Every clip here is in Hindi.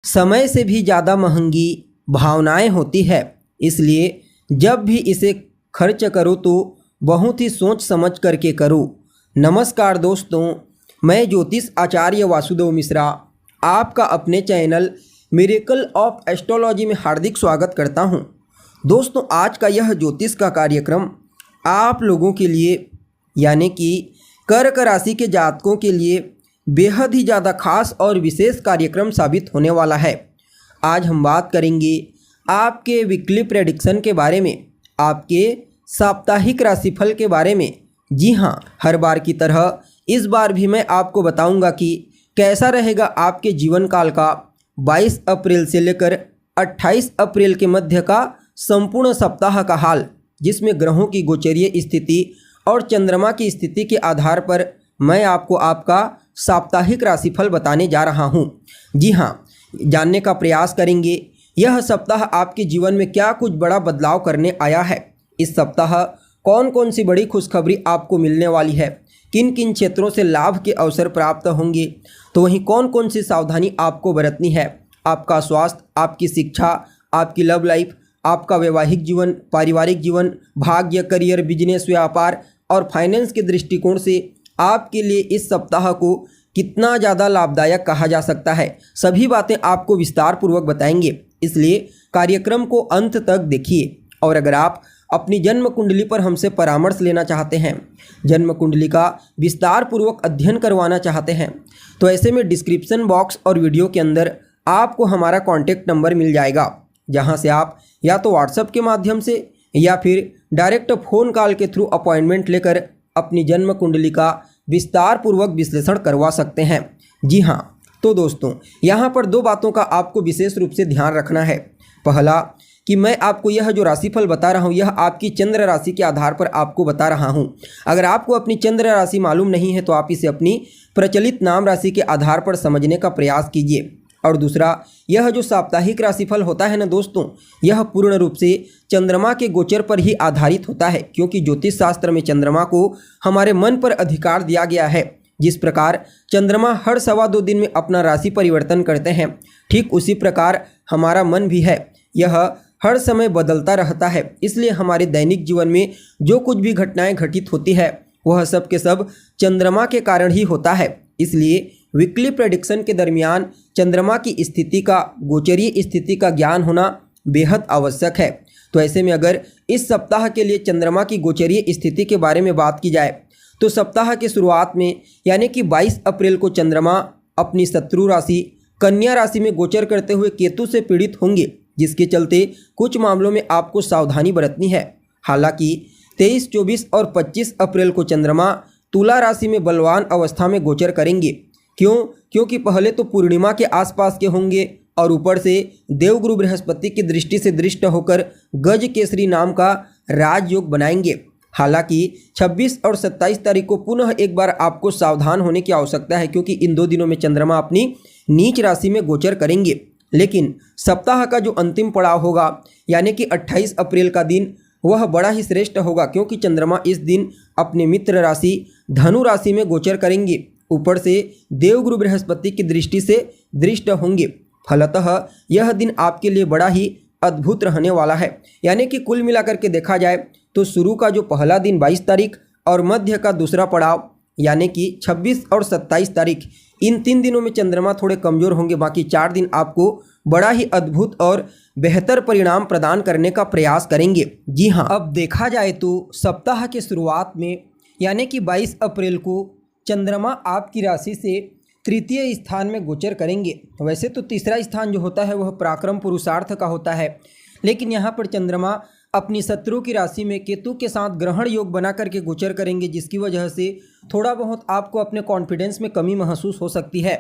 समय से भी ज़्यादा महंगी भावनाएं होती है, इसलिए जब भी इसे खर्च करो तो बहुत ही सोच समझ करके करो। नमस्कार दोस्तों, मैं ज्योतिष आचार्य वासुदेव मिश्रा आपका अपने चैनल मिरेकल ऑफ एस्ट्रोलॉजी में हार्दिक स्वागत करता हूं। दोस्तों, आज का यह ज्योतिष का कार्यक्रम आप लोगों के लिए यानी कि कर्क राशि के जातकों के लिए बेहद ही ज़्यादा खास और विशेष कार्यक्रम साबित होने वाला है। आज हम बात करेंगे आपके वीकली प्रेडिक्शन के बारे में, आपके साप्ताहिक राशिफल के बारे में। जी हाँ, हर बार की तरह इस बार भी मैं आपको बताऊंगा कि कैसा रहेगा आपके जीवन काल का 22 अप्रैल से लेकर 28 अप्रैल के मध्य का संपूर्ण सप्ताह का हाल, जिसमें ग्रहों की गोचरीय स्थिति और चंद्रमा की स्थिति के आधार पर मैं आपको आपका साप्ताहिक राशिफल बताने जा रहा हूं। जी हाँ, जानने का प्रयास करेंगे यह सप्ताह आपके जीवन में क्या कुछ बड़ा बदलाव करने आया है। इस सप्ताह कौन कौन सी बड़ी खुशखबरी आपको मिलने वाली है, किन किन क्षेत्रों से लाभ के अवसर प्राप्त होंगे, तो वहीं कौन कौन सी सावधानी आपको बरतनी है। आपका स्वास्थ्य, आपकी शिक्षा, आपकी लव लाइफ, आपका वैवाहिक जीवन, पारिवारिक जीवन, भाग्य, करियर, बिजनेस, व्यापार और फाइनेंस के दृष्टिकोण से आपके लिए इस सप्ताह को कितना ज़्यादा लाभदायक कहा जा सकता है, सभी बातें आपको विस्तार पूर्वक बताएंगे। इसलिए कार्यक्रम को अंत तक देखिए। और अगर आप अपनी जन्म कुंडली पर हमसे परामर्श लेना चाहते हैं, जन्म कुंडली का विस्तार पूर्वक अध्ययन करवाना चाहते हैं, तो ऐसे में डिस्क्रिप्शन बॉक्स और वीडियो के अंदर आपको हमारा कॉन्टैक्ट नंबर मिल जाएगा, जहां से आप या तो व्हाट्सएप के माध्यम से या फिर डायरेक्ट फ़ोन कॉल के थ्रू अपॉइंटमेंट लेकर अपनी जन्म कुंडली का विस्तार पूर्वक विश्लेषण करवा सकते हैं। जी हाँ, तो दोस्तों, यहाँ पर दो बातों का आपको विशेष रूप से ध्यान रखना है। पहला कि मैं आपको यह जो राशिफल बता रहा हूँ, यह आपकी चंद्र राशि के आधार पर आपको बता रहा हूँ। अगर आपको अपनी चंद्र राशि मालूम नहीं है तो आप इसे अपनी प्रचलित नाम राशि के आधार पर समझने का प्रयास कीजिए। और दूसरा, यह जो साप्ताहिक राशिफल होता है ना दोस्तों, यह पूर्ण रूप से चंद्रमा के गोचर पर ही आधारित होता है, क्योंकि ज्योतिष शास्त्र में चंद्रमा को हमारे मन पर अधिकार दिया गया है। जिस प्रकार चंद्रमा हर 2.25 दिन में अपना राशि परिवर्तन करते हैं, ठीक उसी प्रकार हमारा मन भी है, यह हर समय बदलता रहता है। इसलिए हमारे दैनिक जीवन में जो कुछ भी घटनाएं घटित होती है, वह सब के सब चंद्रमा के कारण ही होता है। इसलिए वीकली प्रेडिक्शन के दरमियान चंद्रमा की स्थिति का, गोचरीय स्थिति का ज्ञान होना बेहद आवश्यक है। तो ऐसे में अगर इस सप्ताह के लिए चंद्रमा की गोचरीय स्थिति के बारे में बात की जाए, तो सप्ताह के शुरुआत में यानी कि 22 अप्रैल को चंद्रमा अपनी शत्रु राशि कन्या राशि में गोचर करते हुए केतु से पीड़ित होंगे, जिसके चलते कुछ मामलों में आपको सावधानी बरतनी है। हालांकि 23, 24 और 25 अप्रैल को चंद्रमा तुला राशि में बलवान अवस्था में गोचर करेंगे। क्योंकि पहले तो पूर्णिमा के आसपास के होंगे और ऊपर से देवगुरु बृहस्पति की दृष्टि से दृष्ट होकर गज केसरी नाम का राजयोग बनाएंगे। हालांकि 26 और 27 तारीख को पुनः एक बार आपको सावधान होने की आवश्यकता है, क्योंकि इन 2 दिनों में चंद्रमा अपनी नीच राशि में गोचर करेंगे। लेकिन सप्ताह का जो अंतिम पड़ाव होगा यानी कि 28 अप्रैल का दिन, वह बड़ा ही श्रेष्ठ होगा, क्योंकि चंद्रमा इस दिन अपने मित्र राशि धनु राशि में गोचर करेंगे, ऊपर से देवगुरु बृहस्पति की दृष्टि से दृष्ट होंगे। फलतः यह दिन आपके लिए बड़ा ही अद्भुत रहने वाला है। यानी कि कुल मिलाकर के देखा जाए तो शुरू का जो पहला दिन 22 तारीख और मध्य का दूसरा पड़ाव यानी कि 26 और 27 तारीख, इन 3 दिनों में चंद्रमा थोड़े कमज़ोर होंगे। बाकी 4 दिन आपको बड़ा ही अद्भुत और बेहतर परिणाम प्रदान करने का प्रयास करेंगे। जी हाँ, अब देखा जाए तो सप्ताह के शुरुआत में यानी कि 22 अप्रैल को चंद्रमा आपकी राशि से तृतीय स्थान में गोचर करेंगे। वैसे तो तीसरा स्थान जो होता है वह पराक्रम पुरुषार्थ का होता है, लेकिन यहाँ पर चंद्रमा अपनी शत्रु की राशि में केतु के साथ ग्रहण योग बना करके गोचर करेंगे, जिसकी वजह से थोड़ा बहुत आपको अपने कॉन्फिडेंस में कमी महसूस हो सकती है।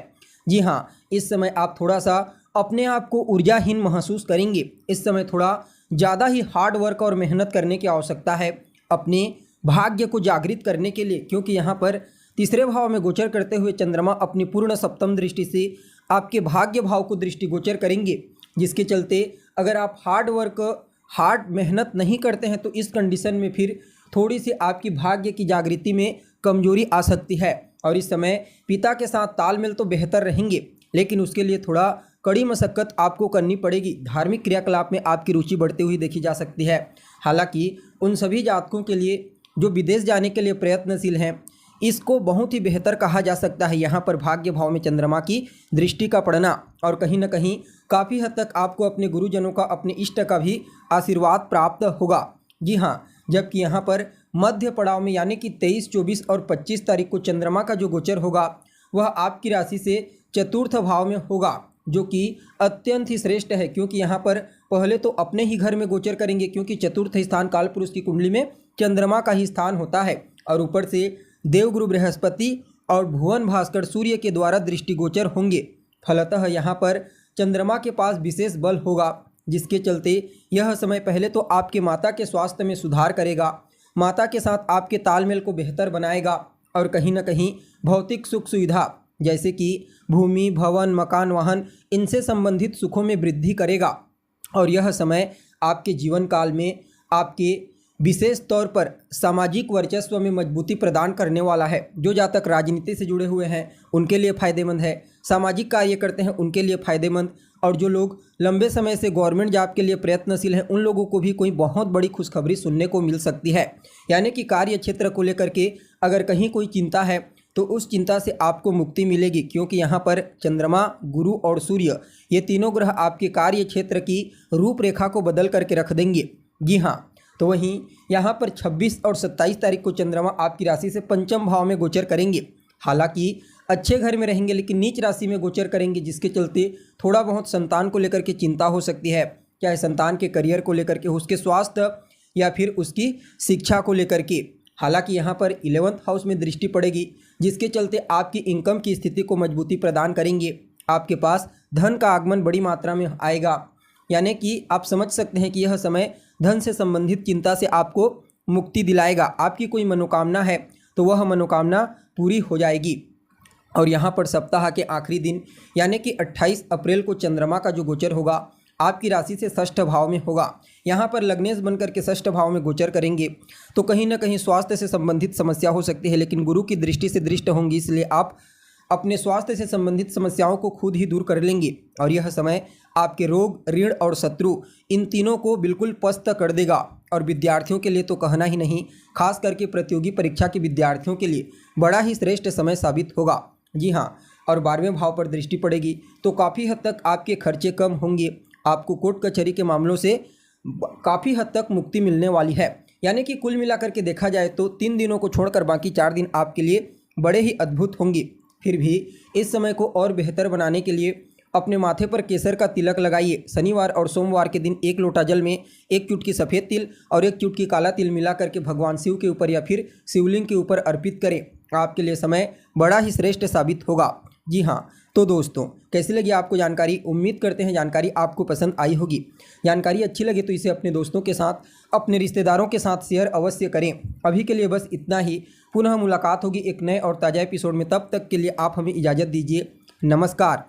जी हाँ, इस समय आप थोड़ा सा अपने आप को ऊर्जाहीन महसूस करेंगे। इस समय थोड़ा ज़्यादा ही हार्ड वर्क और मेहनत करने की आवश्यकता है अपने भाग्य को जागृत करने के लिए, क्योंकि यहाँ पर तीसरे भाव में गोचर करते हुए चंद्रमा अपनी पूर्ण सप्तम दृष्टि से आपके भाग्य भाव को दृष्टिगोचर करेंगे, जिसके चलते अगर आप हार्ड मेहनत नहीं करते हैं तो इस कंडीशन में फिर थोड़ी सी आपकी भाग्य की जागृति में कमजोरी आ सकती है। और इस समय पिता के साथ तालमेल तो बेहतर रहेंगे, लेकिन उसके लिए थोड़ा कड़ी मशक्कत आपको करनी पड़ेगी। धार्मिक क्रियाकलाप में आपकी रुचि बढ़ती हुई देखी जा सकती है। हालांकि उन सभी जातकों के लिए जो विदेश जाने के लिए प्रयत्नशील हैं, इसको बहुत ही बेहतर कहा जा सकता है। यहाँ पर भाग्य भाव में चंद्रमा की दृष्टि का पड़ना और कहीं न कहीं काफ़ी हद तक आपको अपने गुरुजनों का, अपने इष्ट का भी आशीर्वाद प्राप्त होगा। जी हाँ, जबकि यहाँ पर मध्य पड़ाव में यानी कि 23, 24 और 25 तारीख को चंद्रमा का जो गोचर होगा वह आपकी राशि से चतुर्थ भाव में होगा, जो कि अत्यंत ही श्रेष्ठ है। क्योंकि यहाँ पर पहले तो अपने ही घर में गोचर करेंगे, क्योंकि चतुर्थ स्थान कालपुरुष की कुंडली में चंद्रमा का ही स्थान होता है। और ऊपर से देवगुरु बृहस्पति और भुवन भास्कर सूर्य के द्वारा दृष्टिगोचर होंगे। फलतः यहाँ पर चंद्रमा के पास विशेष बल होगा, जिसके चलते यह समय पहले तो आपके माता के स्वास्थ्य में सुधार करेगा, माता के साथ आपके तालमेल को बेहतर बनाएगा और कहीं न कहीं भौतिक सुख सुविधा जैसे कि भूमि, भवन, मकान, वाहन, इनसे संबंधित सुखों में वृद्धि करेगा। और यह समय आपके जीवन काल में आपके विशेष तौर पर सामाजिक वर्चस्व में मजबूती प्रदान करने वाला है। जो जातक राजनीति से जुड़े हुए हैं उनके लिए फ़ायदेमंद है, सामाजिक कार्य करते हैं उनके लिए फ़ायदेमंद, और जो लोग लंबे समय से गवर्नमेंट जॉब के लिए प्रयत्नशील हैं उन लोगों को भी कोई बहुत बड़ी खुशखबरी सुनने को मिल सकती है। यानी कि कार्य क्षेत्र को लेकर के अगर कहीं कोई चिंता है तो उस चिंता से आपको मुक्ति मिलेगी, क्योंकि यहाँ पर चंद्रमा, गुरु और सूर्य ये तीनों ग्रह आपके कार्य क्षेत्र की रूपरेखा को बदल करके रख देंगे। जी हाँ, तो वहीं यहाँ पर 26 और 27 तारीख को चंद्रमा आपकी राशि से पंचम भाव में गोचर करेंगे। हालांकि अच्छे घर में रहेंगे लेकिन नीच राशि में गोचर करेंगे, जिसके चलते थोड़ा बहुत संतान को लेकर के चिंता हो सकती है, चाहे संतान के करियर को लेकर के, उसके स्वास्थ्य या फिर उसकी शिक्षा को लेकर के। हालांकि यहाँ पर 11th हाउस में दृष्टि पड़ेगी, जिसके चलते आपकी इनकम की स्थिति को मजबूती प्रदान करेंगे। आपके पास धन का आगमन बड़ी मात्रा में आएगा, यानी कि आप समझ सकते हैं कि यह समय धन से संबंधित चिंता से आपको मुक्ति दिलाएगा। आपकी कोई मनोकामना है तो वह मनोकामना पूरी हो जाएगी। और यहाँ पर सप्ताह के आखिरी दिन यानी कि 28 अप्रैल को चंद्रमा का जो गोचर होगा आपकी राशि से षष्ठ भाव में होगा। यहाँ पर लग्नेश बनकर के षष्ठ भाव में गोचर करेंगे, तो कहीं ना कहीं स्वास्थ्य से संबंधित समस्या हो सकती है, लेकिन गुरु की दृष्टि से दृष्ट होंगी, इसलिए आप अपने स्वास्थ्य से संबंधित समस्याओं को खुद ही दूर कर लेंगे। और यह समय आपके रोग, ऋण और शत्रु इन तीनों को बिल्कुल पस्त कर देगा। और विद्यार्थियों के लिए तो कहना ही नहीं, खास करके प्रतियोगी परीक्षा के विद्यार्थियों के लिए बड़ा ही श्रेष्ठ समय साबित होगा। जी हाँ, और 12वें भाव पर दृष्टि पड़ेगी तो काफ़ी हद तक आपके खर्चे कम होंगे। आपको कोर्ट कचहरी के मामलों से काफ़ी हद तक मुक्ति मिलने वाली है। यानी कि कुल मिलाकर के देखा जाए तो 3 दिनों को छोड़कर बाकी 4 दिन आपके लिए बड़े ही अद्भुत होंगे। फिर भी इस समय को और बेहतर बनाने के लिए अपने माथे पर केसर का तिलक लगाइए। शनिवार और सोमवार के दिन 1 लोटा जल में 1 चुटकी सफ़ेद तिल और 1 चुटकी काला तिल मिला करके भगवान शिव के ऊपर या फिर शिवलिंग के ऊपर अर्पित करें। आपके लिए समय बड़ा ही श्रेष्ठ साबित होगा। जी हाँ, तो दोस्तों कैसी लगी आपको जानकारी? उम्मीद करते हैं जानकारी आपको पसंद आई होगी। जानकारी अच्छी लगे तो इसे अपने दोस्तों के साथ, अपने रिश्तेदारों के साथ शेयर अवश्य करें। अभी के लिए बस इतना ही। पुनः मुलाकात होगी एक नए और ताज़ा एपिसोड में। तब तक के लिए आप हमें इजाज़त दीजिए। नमस्कार।